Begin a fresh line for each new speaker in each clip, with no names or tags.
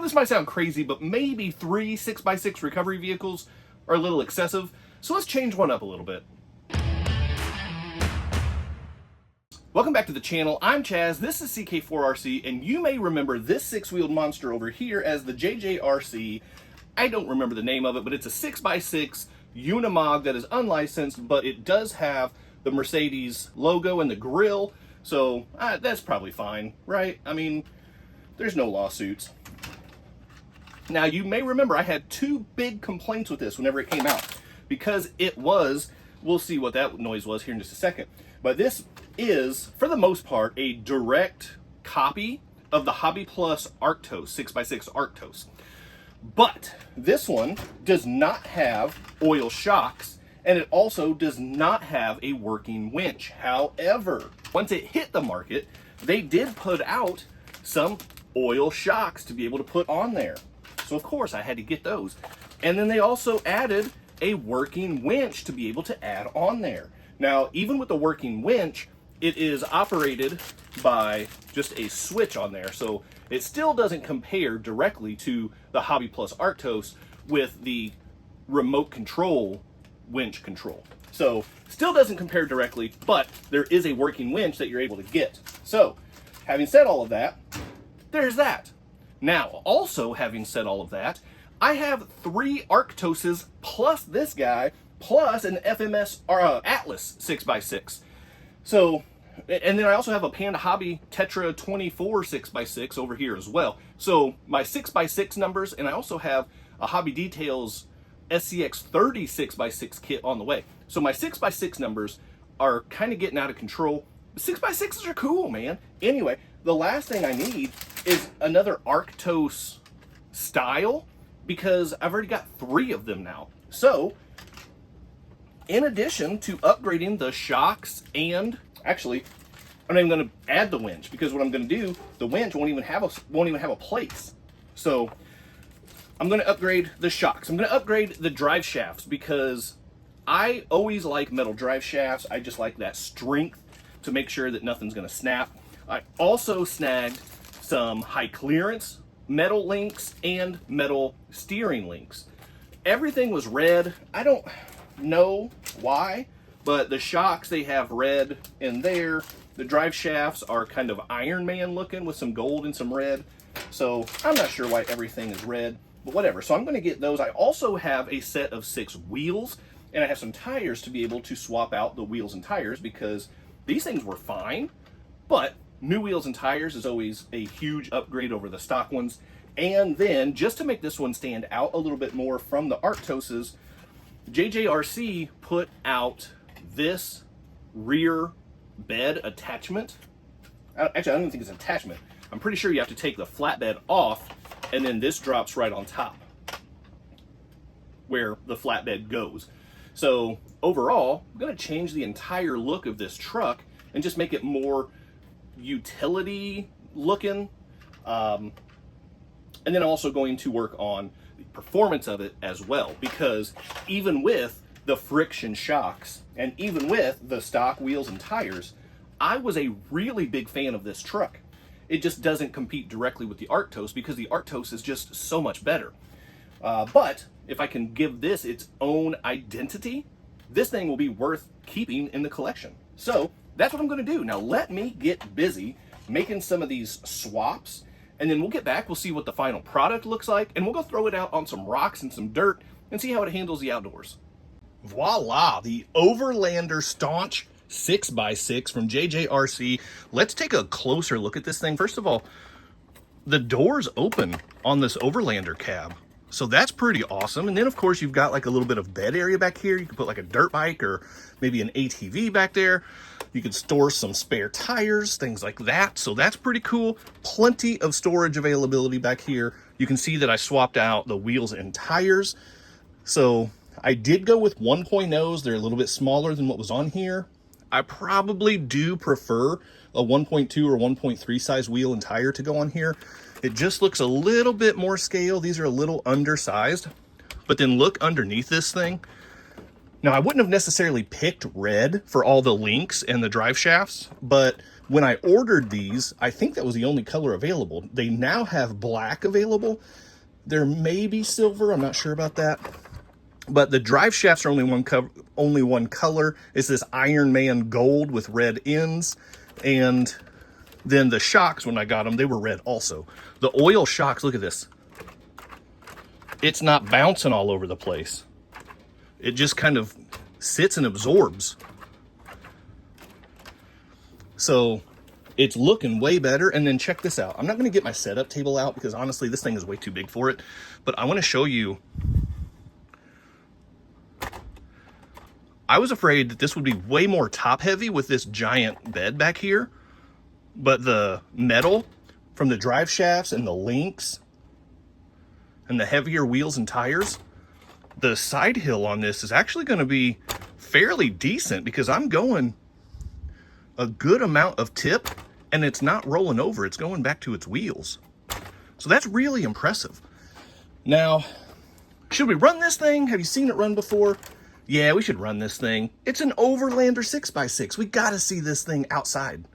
this might sound crazy, but maybe 3 6x6 recovery vehicles are a little excessive. So let's change one up a little bit. Welcome back to the channel. I'm Chaz, this is CK4RC, and you may remember this six-wheeled monster over here as the JJRC. I don't remember the name of it, but it's a 6x6 Unimog that is unlicensed, but it does have the Mercedes logo and the grille, so that's probably fine, right? I mean, there's no lawsuits. Now, you may remember I had 2 big complaints with this whenever it came out, because it was, we'll see what that noise was here in just a second, but this is, for the most part, a direct copy of the Hobby Plus Arctos, 6x6 Arctos. But this one does not have oil shocks, and it also does not have a working winch. However, once it hit the market, they did put out some oil shocks to be able to put on there. So of course I had to get those. And then they also added a working winch to be able to add on there. Now, even with the working winch, it is operated by just a switch on there, so it still doesn't compare directly to the Hobby Plus Arctos with the remote control winch control. So still doesn't compare directly, but there is a working winch that you're able to get. So having said all of that, there's that. Now, also having said all of that, I have 3 Arctoses plus this guy plus an FMS or Atlas 6x6. So, and then I also have a Panda Hobby Tetra 24 6x6 over here as well. So my 6x6 numbers, and I also have a Hobby Details SCX 30 6x6 kit on the way. So my 6x6 numbers are kind of getting out of control. 6x6s are cool, man. Anyway, the last thing I need is another Arctos style, because I've already got 3 of them now. So, in addition to upgrading the shocks, and actually, I'm not even going to add the winch, because what I'm going to do, the winch won't even have a place. So I'm going to upgrade the shocks. I'm going to upgrade the drive shafts, because I always like metal drive shafts. I just like that strength to make sure that nothing's going to snap. I also snagged some high clearance metal links and metal steering links. Everything was red. I don't know why, but the shocks, they have red in there. The drive shafts are kind of Iron Man looking with some gold and some red. So I'm not sure why everything is red, but whatever. So I'm going to get those. I also have a set of 6 wheels, and I have some tires to be able to swap out the wheels and tires, because these things were fine, but new wheels and tires is always a huge upgrade over the stock ones. And then, just to make this one stand out a little bit more from the Arctoses, JJRC put out this rear bed attachment. Actually, I don't even think it's an attachment. I'm pretty sure you have to take the flatbed off, and then this drops right on top where the flatbed goes. So overall, I'm going to change the entire look of this truck and just make it more utility looking. And then also going to work on the performance of it as well, because even with the friction shocks and even with the stock wheels and tires, I was a really big fan of this truck. It just doesn't compete directly with the Arctos, because the Arctos is just so much better. But if I can give this its own identity, this thing will be worth keeping in the collection. So that's what I'm going to do. Now let me get busy making some of these swaps, and then we'll get back, we'll see what the final product looks like, and we'll go throw it out on some rocks and some dirt and see how it handles the outdoors. Voila, the Overlander Staunch 6x6 from JJRC. Let's take a closer look at this thing. First of all, the doors open on this Overlander cab, so that's pretty awesome. And then of course you've got like a little bit of bed area back here. You can put like a dirt bike or maybe an ATV back there. You can store some spare tires, things like that. So that's pretty cool. Plenty of storage availability back here. You can see that I swapped out the wheels and tires. So I did go with 1.0s. They're a little bit smaller than what was on here. I probably do prefer a 1.2 or 1.3 size wheel and tire to go on here. It just looks a little bit more scale. These are a little undersized, but then look underneath this thing. Now, I wouldn't have necessarily picked red for all the links and the drive shafts, but When I ordered these, I think that was the only color available. They now have black available. There may be silver, I'm not sure about that. But the drive shafts are only one color. It's this Iron Man gold with red ends. And then the shocks, when I got them, they were red also. The oil shocks, look at this. It's not bouncing all over the place. It just kind of sits and absorbs. So it's looking way better. And then check this out. I'm not going to get my setup table out because honestly, this thing is way too big for it. But I want to show you. I was afraid that this would be way more top heavy with this giant bed back here. But the metal from the drive shafts and the links and the heavier wheels and tires, the side hill on this is actually going to be fairly decent because I'm going a good amount of tip and it's not rolling over. It's going back to its wheels. So that's really impressive. Now, should we run this thing? Have you seen it run before? Yeah, we should run this thing. It's an Overlander 6x6. We got to see this thing outside.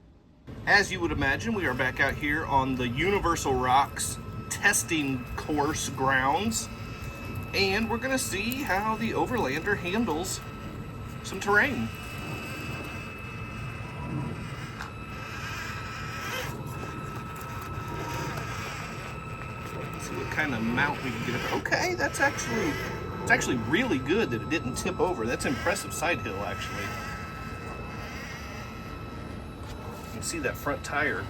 As you would imagine, we are back out here on the Universal Rocks testing course grounds. And we're going to see how the Overlander handles some terrain. Let's see what kind of mount we can get up. Okay, it's actually really good that it didn't tip over. That's impressive side hill, actually. You can see that front tire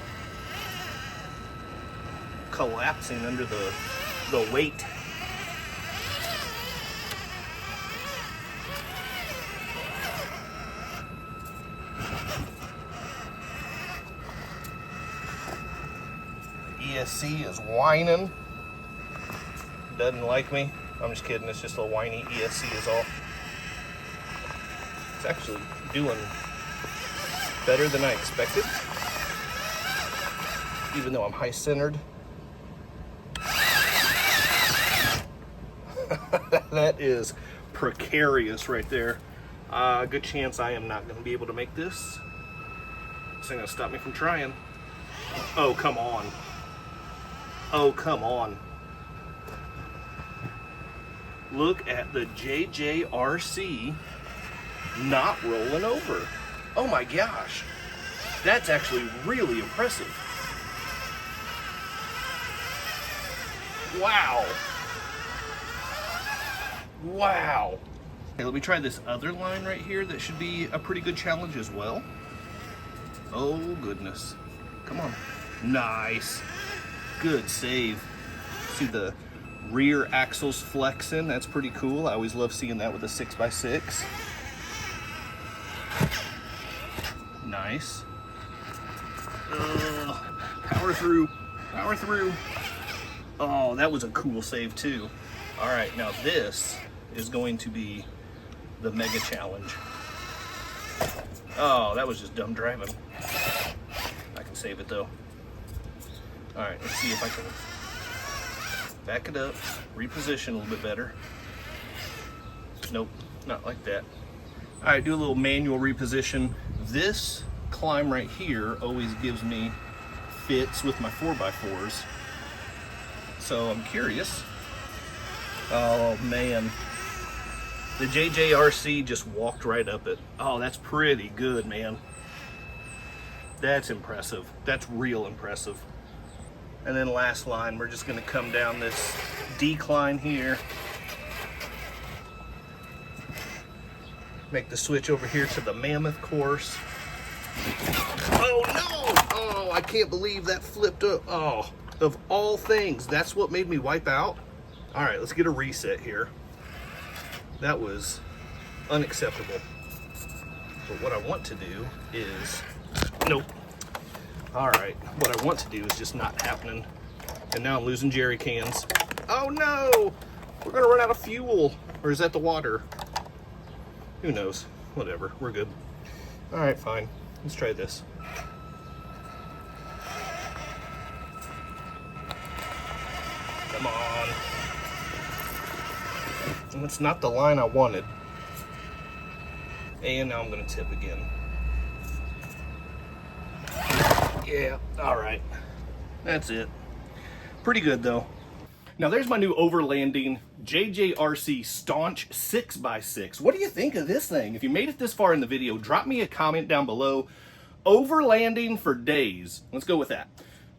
collapsing under the weight. ESC is whining. Doesn't like me. I'm just kidding. It's just a whiny ESC is all. It's actually doing better than I expected. Even though I'm high-centered. That is precarious right there. Good chance I am not going to be able to make this. This ain't going to stop me from trying. Oh, come on. Oh, come on. Look at the JJRC not rolling over. Oh my gosh. That's actually really impressive. Wow. Wow. Okay, let me try this other line right here. That should be a pretty good challenge as well. Oh goodness. Come on. Nice. Good save. See the rear axles flexing. That's pretty cool. I always love seeing that with a 6x6. Nice. Power through. Power through. Oh, that was a cool save too. All right, now this is going to be the mega challenge. Oh, that was just dumb driving. I can save it though. All right, let's see if I can back it up, reposition a little bit better. Nope, not like that. All right, do a little manual reposition. This climb right here always gives me fits with my 4x4s. So I'm curious. Oh man, the JJRC just walked right up it. Oh, that's pretty good, man. That's impressive. That's real impressive. And then last line, we're just gonna come down this decline here. Make the switch over here to the Mammoth course. Oh no! Oh, I can't believe that flipped up. Oh, of all things, that's what made me wipe out. All right, let's get a reset here. That was unacceptable. But what I want to do is, nope. All right, what I want to do is just not happening. And now I'm losing jerry cans. Oh no, we're gonna run out of fuel. Or is that the water? Who knows, whatever, we're good. All right, fine, let's try this. Come on. That's not the line I wanted. And now I'm gonna tip again. Yeah, all right. That's it. Pretty good though. Now there's my new overlanding JJRC Staunch 6x6. What do you think of this thing? If you made it this far in the video, drop me a comment down below. Overlanding for days. Let's go with that.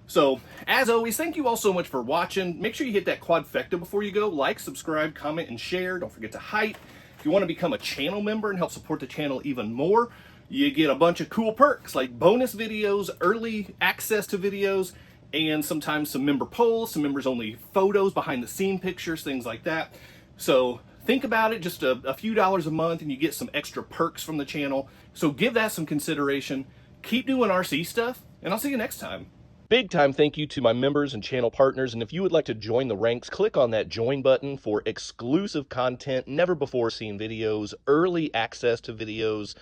So, as always, thank you all so much for watching. Make sure you hit that quadfecta before you go. Like, subscribe, comment, and share. Don't forget to hype. If you want to become a channel member and help support the channel even more, you get a bunch of cool perks like bonus videos, early access to videos, and sometimes some member polls, some members only photos, behind the scene pictures, things like that. So think about it, just a few dollars a month and you get some extra perks from the channel. So give that some consideration. Keep doing RC stuff, and I'll see you next time. Big time thank you to my members and channel partners, and if you would like to join the ranks, click on that join button for exclusive content, never before seen videos, early access to videos,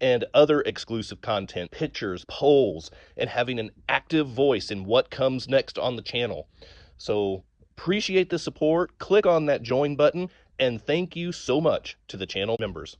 and other exclusive content, pictures, polls, and having an active voice in what comes next on the channel. So appreciate the support, click on that join button, and thank you so much to the channel members.